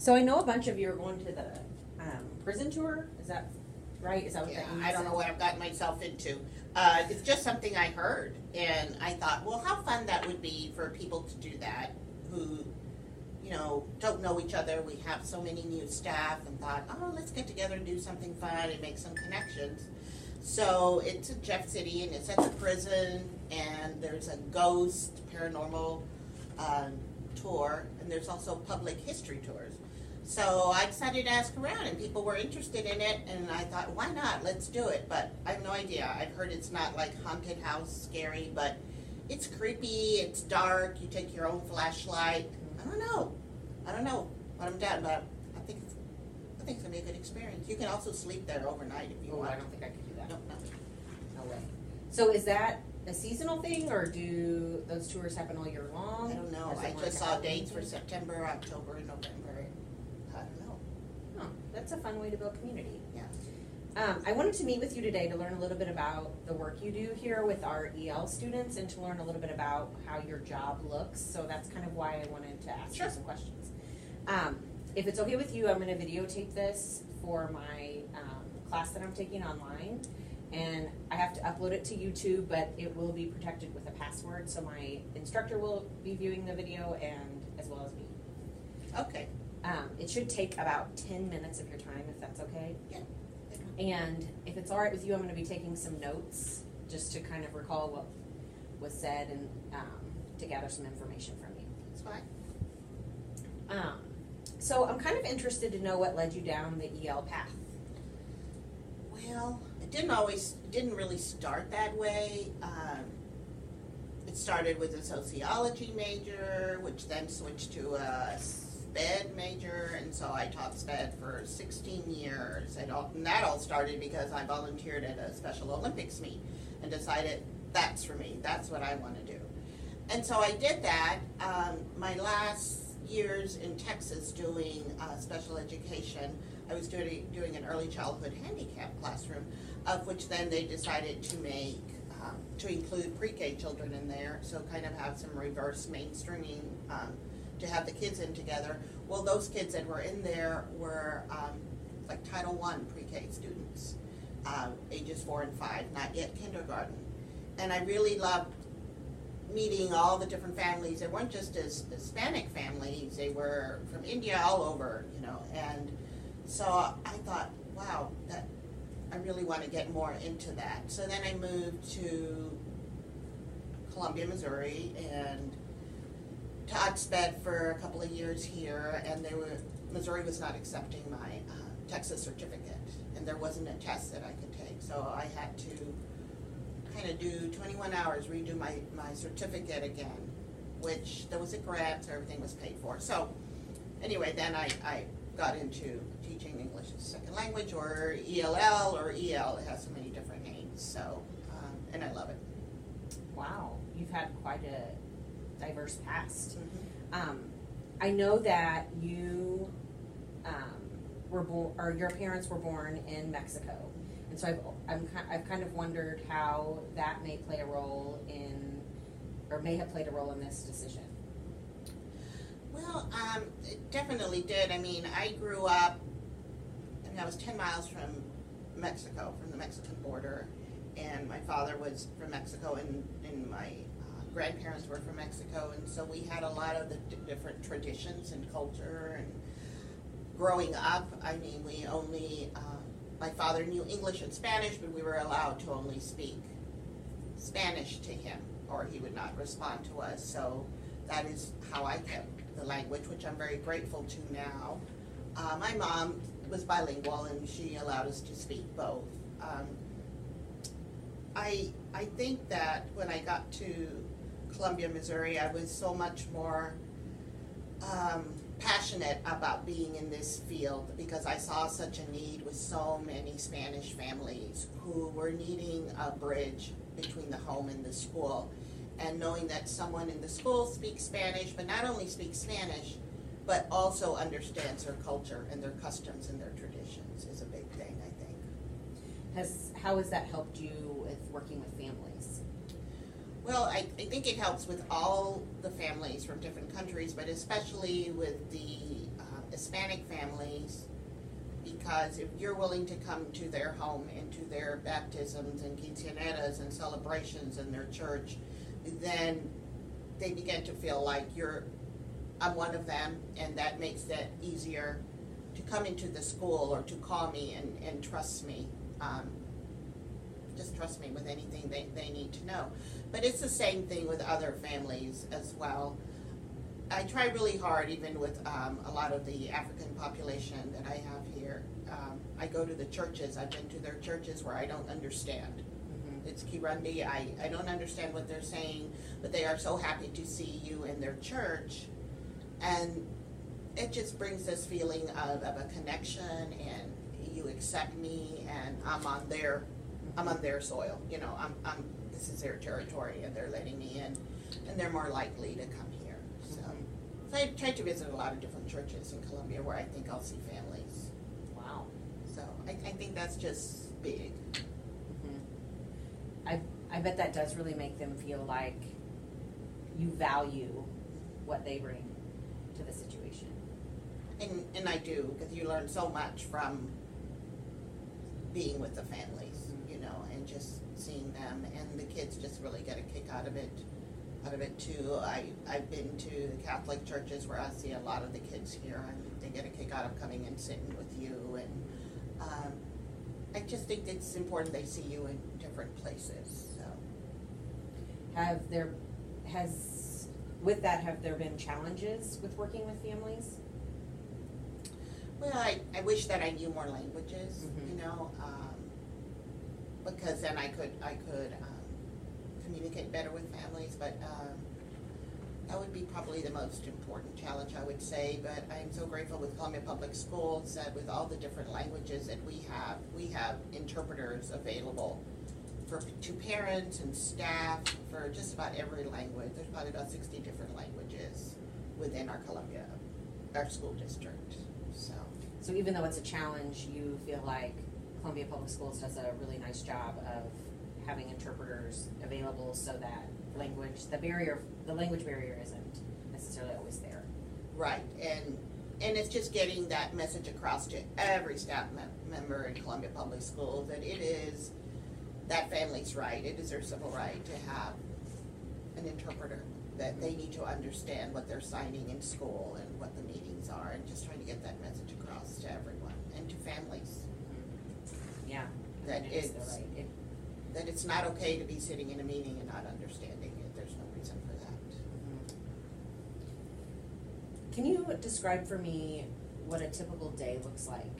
So I know a bunch of you are going to the prison tour. Is that right? Is that what Yeah, that means? I don't know what I've gotten myself into. It's just something I heard, and I thought, well, how fun that would be for people to do that who, don't know each other. We have so many new staff, and thought, oh, let's get together and do something fun and make some connections. So it's in Jeff City, and it's at the prison, and there's a ghost paranormal tour, and there's also public history tours. So I decided to ask around, and people were interested in it, and I thought, why not? Let's do it. But I have no idea. I've heard it's not like haunted house scary, but it's creepy, it's dark, you take your own flashlight. I don't know what I'm doing, but I think it's gonna be a good experience. You can also sleep there overnight if you want. I don't think I could do that. No. No way. So is that a seasonal thing, or do those tours happen all year long? I don't know. Is it I more just like a saw Halloween dates for thing? September, October, and November. I don't know. Oh, that's a fun way to build community. Yeah. I wanted to meet with you today to learn a little bit about the work you do here with our EL students and to learn a little bit about how your job looks. So that's kind of why I wanted to ask you some questions. If it's okay with you, I'm going to videotape this for my class that I'm taking online. And I have to upload it to YouTube, but it will be protected with a password. So my instructor will be viewing the video, and as well as me. Okay. It should take about 10 minutes of your time, if that's okay. Yeah. And if it's all right with you, I'm going to be taking some notes just to kind of recall what was said and to gather some information from you. That's fine. So I'm kind of interested to know what led you down the EL path. Well, it didn't really start that way. It started with a sociology major, which then switched to a SPED major, and so I taught SPED for 16 years. And that all started because I volunteered at a Special Olympics meet and decided that's for me. That's what I want to do. And so I did that. My last years in Texas doing special education, I was doing an early childhood handicap classroom, of which then they decided to make to include pre-K children in there, so kind of have some reverse mainstreaming to have the kids in together. Well, those kids that were in there were like Title I pre-K students, ages 4 and 5, not yet kindergarten. And I really loved meeting all the different families. They weren't just as Hispanic families, they were from India, all over, and so I thought, wow, that I really want to get more into that. So then I moved to Columbia, Missouri, and taught SPED for a couple of years here, and Missouri was not accepting my Texas certificate, and there wasn't a test that I could take, so I had to kind of do 21 hours, redo my certificate again, which there was a grant, so everything was paid for. So anyway, then I got into teaching English as a second language, or ELL, or EL. It has so many different names, so, and I love it. Wow, you've had quite a diverse past. Mm-hmm. I know that you were born, or your parents were born in Mexico, and so I've kind of wondered how that may play a role in, or may have played a role in this decision. Well, it definitely did. I mean, I grew up, I was 10 miles from Mexico, from the Mexican border, and my father was from Mexico, and my grandparents were from Mexico, and so we had a lot of the different traditions and culture. And growing up, I mean, we only, my father knew English and Spanish, but we were allowed to only speak Spanish to him, or he would not respond to us. So that is how I kept the language, which I'm very grateful to now. My mom was bilingual, and she allowed us to speak both. I think that when I got to Columbia, Missouri, I was so much more passionate about being in this field, because I saw such a need with so many Spanish families who were needing a bridge between the home and the school. And knowing that someone in the school speaks Spanish, but not only speaks Spanish, but also understands their culture and their customs and their traditions is a big thing, I think. How has that helped you with working with families? Well, I think it helps with all the families from different countries, but especially with the Hispanic Hispanic families, because if you're willing to come to their home and to their baptisms and quinceañeras and celebrations in their church, then they begin to feel like I'm one of them, and that makes it easier to come into the school or to call me and trust me. Just trust me with anything they need to know. But it's the same thing with other families as well. I try really hard, even with a lot of the African population that I have here. I go to the churches. I've been to their churches where I don't understand. Mm-hmm. It's Kirundi. I don't understand what they're saying, but they are so happy to see you in their church. And it just brings this feeling of a connection, and you accept me, and I'm on their soil. You know, this is their territory, and they're letting me in, and they're more likely to come here. So I try to visit a lot of different churches in Columbia where I think I'll see families. Wow. So I think that's just big. Mm-hmm. I bet that does really make them feel like you value what they bring to the situation. And I do, because you learn so much from being with the families, you know, and just seeing them, and the kids just really get a kick out of it too. I've been to the Catholic churches where I see a lot of the kids here, and they get a kick out of coming and sitting with you, and I just think it's important they see you in different places. So have there been challenges with working with families? Well, I wish that I knew more languages, mm-hmm. you know, because then I could communicate better with families, but that would be probably the most important challenge, I would say. But I'm so grateful with Columbia Public Schools that with all the different languages that we have interpreters available to parents and staff for just about every language. There's probably about 60 different languages within our school district. So even though it's a challenge, you feel like Columbia Public Schools does a really nice job of having interpreters available so that the language barrier isn't necessarily always there. Right, and it's just getting that message across to every staff member in Columbia Public Schools that it is that family's right, it is their civil right to have an interpreter, that they need to understand what they're signing in school and what the meetings are, and just trying to get that message across to everyone and to families. Yeah, that it's not okay to be sitting in a meeting and not understanding it. There's no reason for that. Mm-hmm. Can you describe for me what a typical day looks like?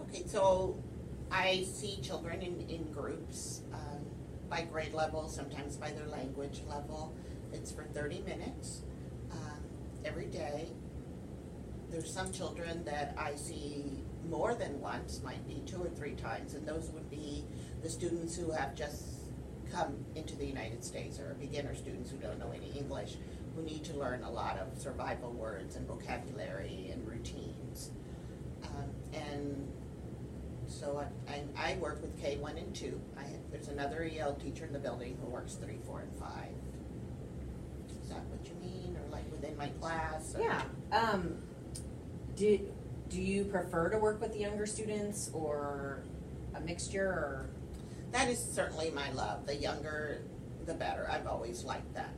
Okay, so I see children in groups by grade level, sometimes by their language level. It's for 30 minutes every day. There's some children that I see more than once, might be 2 or 3 times, and those would be the students who have just come into the United States, or beginner students who don't know any English, who need to learn a lot of survival words and vocabulary and routines. And so I work with K1 and 2. There's another EL teacher in the building who works 3, 4, and 5. Is that what you mean, or like within my class? Or? Yeah. Do you prefer to work with the younger students, or a mixture, or? That is certainly my love. The younger, the better. I've always liked that.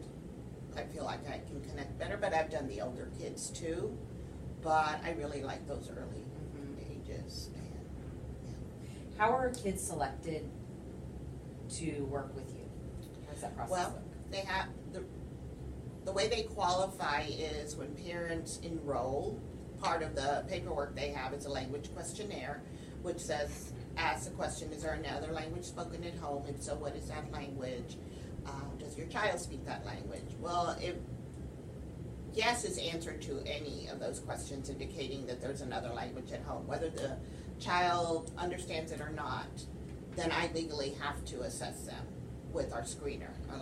I feel like I can connect better, but I've done the older kids too. But I really like those early ages. How are kids selected to work with you? How does that process look? They have the way they qualify is when parents enroll. Part of the paperwork they have is a language questionnaire, which asks the question: is there another language spoken at home? If so, what is that language? Does your child speak that language? Well, if yes is answered to any of those questions, indicating that there's another language at home, whether the child understands it or not, then I legally have to assess them with our screener, our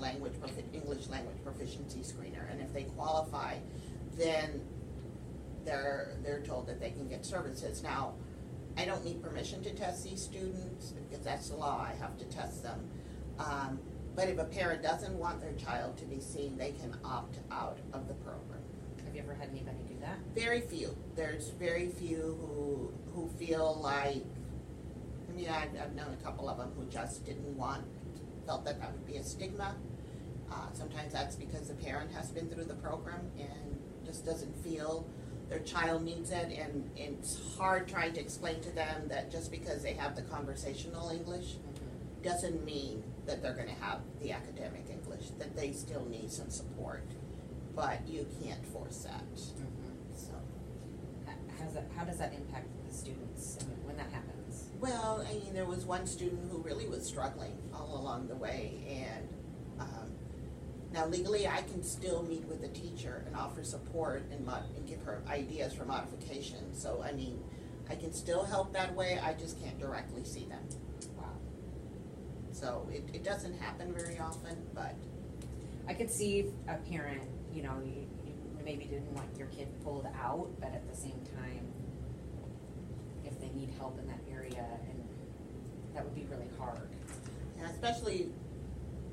English language proficiency screener. And if they qualify, then they're told that they can get services. Now, I don't need permission to test these students because that's the law. I have to test them. But if a parent doesn't want their child to be seen, they can opt out of the program. Have you ever had anybody do that? Very few. There's very few who feel like, I mean, I've known a couple of them who just felt that would be a stigma. Sometimes that's because the parent has been through the program and just doesn't feel their child needs it, and it's hard trying to explain to them that just because they have the conversational English doesn't mean that they're going to have the academic English, that they still need some support, but you can't force that. So, how does that impact the students when that happens? well, I mean, there was one student who really was struggling all along the way, and now legally I can still meet with the teacher and offer support and give her ideas for modification. So, I mean, I can still help that way, I just can't directly see them. Wow. So it doesn't happen very often, but. I could see a parent, you maybe didn't want your kid pulled out, but at the same time, if they need help in that area, and that would be really hard. Yeah, especially,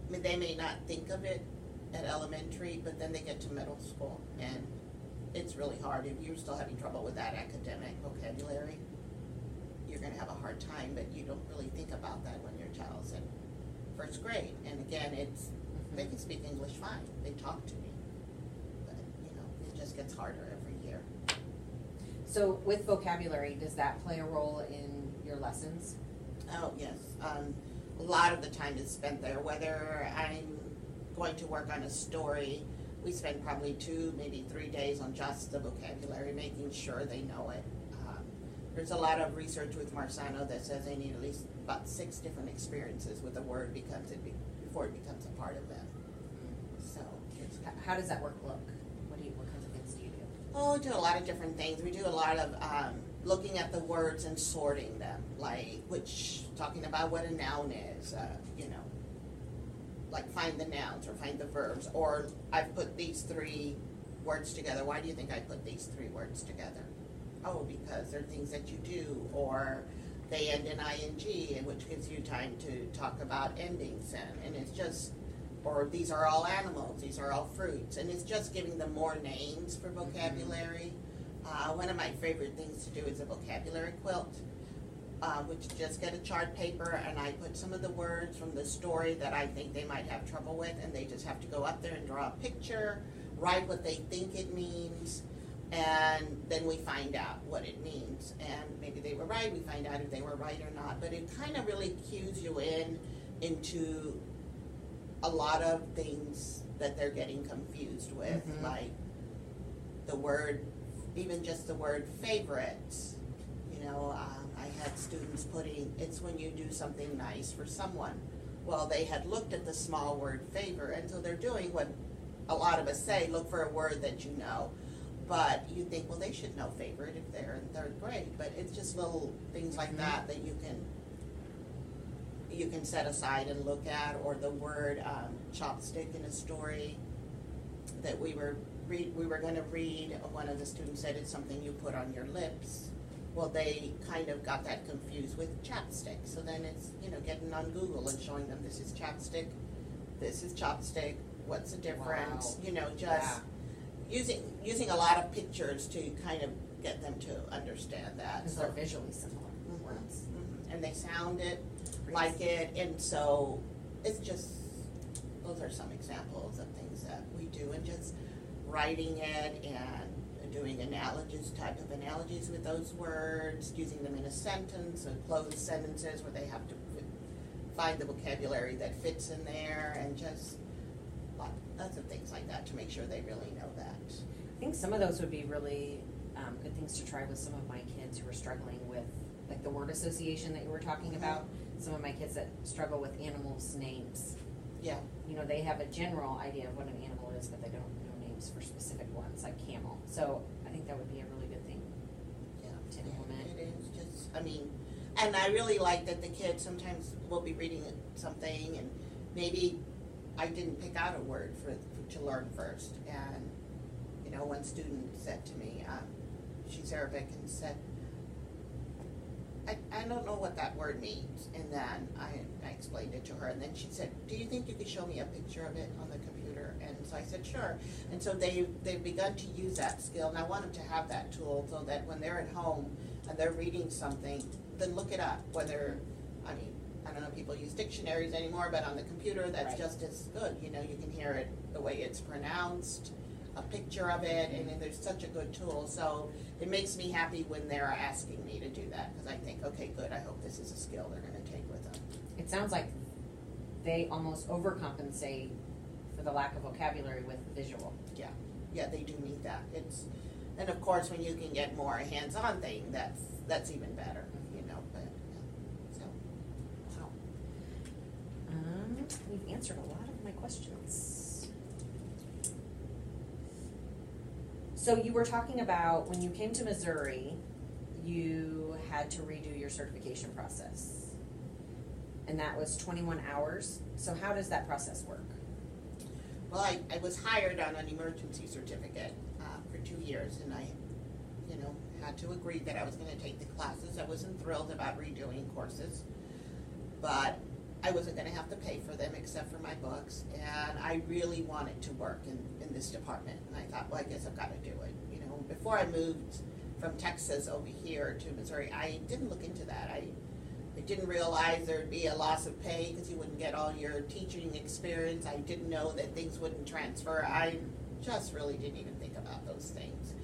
I mean, they may not think of it at elementary, but then they get to middle school, and it's really hard. If you're still having trouble with that academic vocabulary, you're going to have a hard time, but you don't really think about that when your child's in first grade. And again, they can speak English fine. They talk to me. But, it just gets harder every year. So with vocabulary, does that play a role in your lessons? Oh, yes. A lot of the time is spent there. Whether I'm going to work on a story, we spend probably 2, maybe 3 days on just the vocabulary, making sure they know it. There's a lot of research with Marsano that says they need at least about 6 different experiences with a word before it becomes a part of them. So, how does that work look? What kinds of things do you do? Oh, we do a lot of different things. We do a lot of looking at the words and sorting them, talking about what a noun is, like find the nouns or find the verbs, or I've put these 3 words together. Why do you think I put these 3 words together? Oh, because they're things that you do, or they end in ING, which gives you time to talk about endings, and it's just, or these are all animals, these are all fruits, and it's just giving them more names for vocabulary. One of my favorite things to do is a vocabulary quilt, which just get a chart paper, and I put some of the words from the story that I think they might have trouble with, and they just have to go up there and draw a picture, write what they think it means, and then we find out what it means. And maybe they were right, we find out if they were right or not, but it kind of really cues you into a lot of things that they're getting confused with, like the word, even just the word favorites. I had students putting, it's when you do something nice for someone. Well, they had looked at the small word favor, and so they're doing what a lot of us say, look for a word that you know. But you think, well, they should know favorite if they're in 3rd grade. But it's just little things like that you can set aside and look at. Or the word chopstick in a story that we were going to read. One of the students said it's something you put on your lips. Well, they kind of got that confused with chapstick. So then it's getting on Google and showing them this is chapstick, this is chopstick. What's the difference? Wow. Using a lot of pictures to kind of get them to understand that. Because they're visually similar words. And they sound it, like it, and so it's just, those are some examples of things that we do, and just writing it and doing type of analogies with those words, using them in a sentence, or closed sentences where they have to find the vocabulary that fits in there, and just lots of things like that to make sure they really know that. I think some of those would be really good things to try with some of my kids who are struggling with, like the word association that you were talking about. Some of my kids that struggle with animals' names. Yeah. They have a general idea of what an animal is, but they don't know names for specific ones, like camel. So I think that would be a really good thing to implement. It is just, and I really like that the kids sometimes will be reading something, and maybe I didn't pick out a word to learn first. And, one student said to me, she's Arabic, and said, I don't know what that word means. And then I explained it to her, and then she said, do you think you could show me a picture of it on the computer? And So I said, sure. And so they've begun to use that skill, and I want them to have that tool so that when they're at home and they're reading something, then look it up, whether, I mean, I don't know if people use dictionaries anymore, but on the computer, that's Right. just as good. You know, you can hear it the way it's pronounced, a picture of it, and then there's such a good tool. So it makes me happy when they're asking me to do that, because I think, okay, good, I hope this is a skill they're gonna take with them. It sounds like they almost overcompensate for the lack of vocabulary with visual. Yeah, they do need that. And of course, when you can get more hands-on thing, that's even better, you know, but, so. Wow. We've answered a lot of my questions. So you were talking about when you came to Missouri, you had to redo your certification process. And that was 21 hours. So how does that process work? Well, I was hired on an emergency certificate for 2 years, and I, you know, had to agree that I was gonna take the classes. I wasn't thrilled about redoing courses, but I wasn't gonna have to pay for them except for my books, and I really wanted to work in this department, and I thought, well, I guess I've gotta do it. You know, before I moved from Texas over here to Missouri, I didn't look into that. I didn't realize there'd be a loss of pay because you wouldn't get all your teaching experience. I didn't know that things wouldn't transfer. I just really didn't even think about those things.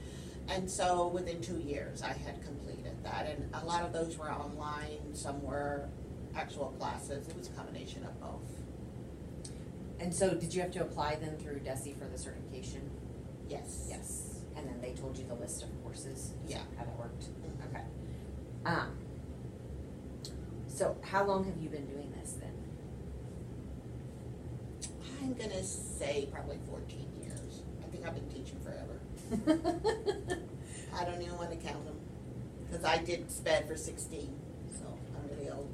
And so within 2 years, I had completed that. And a lot of those were online, some were actual classes. It was a combination of both. And so did you have to apply then through DESE for the certification? Yes. Yes. And then they told you the list of courses? Yeah. How that worked? Mhm. Okay. So how long have you been doing this then? I'm gonna say probably 14 years. I think I've been teaching forever. I don't even want to count them, because I did SPED for 16, so I'm really old.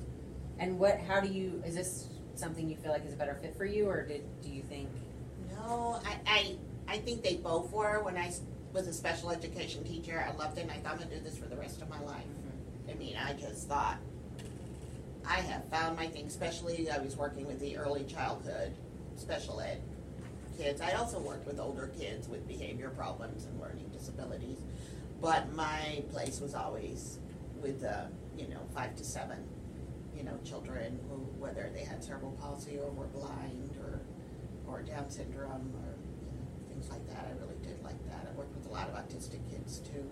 And how do you, is this something you feel like is a better fit for you, or do you think? No, I think they both were. When I was a special education teacher, I loved it, and I thought I'm gonna do this for the rest of my life. I mean, I just thought, I have found my thing, especially I was working with the early childhood special ed kids. I also worked with older kids with behavior problems and learning disabilities, but my place was always with the, 5 to 7, children who, whether they had cerebral palsy or were blind or Down syndrome or things like that. I really did like that. I worked with a lot of autistic kids too,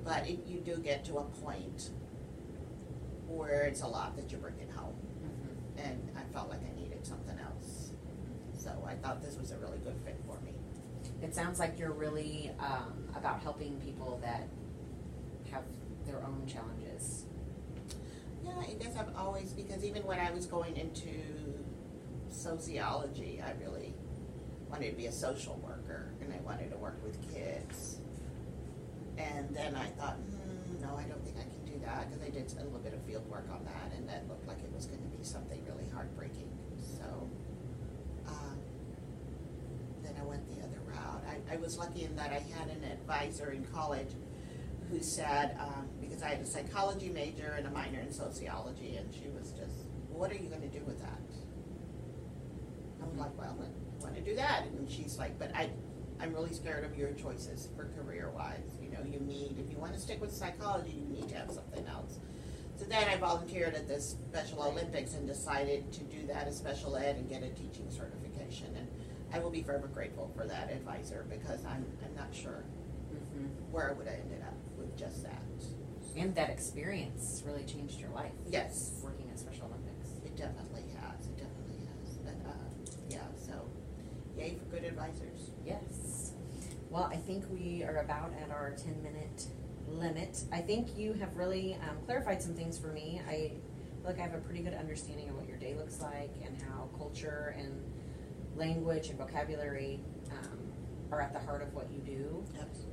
but you do get to a point where it's a lot that you're bringing home. Mm-hmm. And I felt like I needed something else. So I thought this was a really good fit for me. It sounds like you're really about helping people that have their own challenges. Yeah, I guess I've always, because even when I was going into sociology, I really wanted to be a social worker, and I wanted to work with kids. And then I thought, no, I don't think I can do that, because I did a little bit of field work on that, and that looked like it was going to be something really heartbreaking. So then I went the other route. I was lucky in that I had an advisor in college who said, because I had a psychology major and a minor in sociology, and she was just, what are you going to do with that? I was like, well, I want to do that. And she's like, but I'm really scared of your choices for career-wise. You need, if you want to stick with psychology, you need to have something else. So then I volunteered at the Special Olympics and decided to do that as special ed and get a teaching certification. And I will be forever grateful for that advisor, because I'm not sure where I would have ended up with just that. And that experience really changed your life. Yes. Working at Special Olympics. It definitely has. It definitely has. But so yay for good advisors. Yes. Well, I think we are about at our 10-minute limit. I think you have really clarified some things for me. I feel like I have a pretty good understanding of what your day looks like and how culture and language and vocabulary are at the heart of what you do. Absolutely.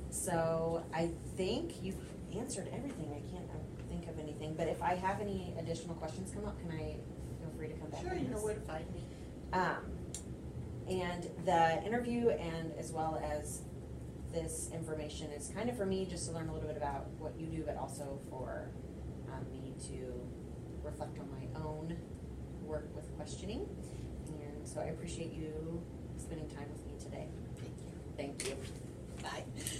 So I think you've answered everything. I can't think of anything, but if I have any additional questions come up, can I feel free to come back? Sure, you know where to find me. And the interview, and as well as this information, is kind of for me just to learn a little bit about what you do, but also for me to reflect on my own work with questioning. And So I appreciate you spending time with me today. Thank you. Thank you. Bye.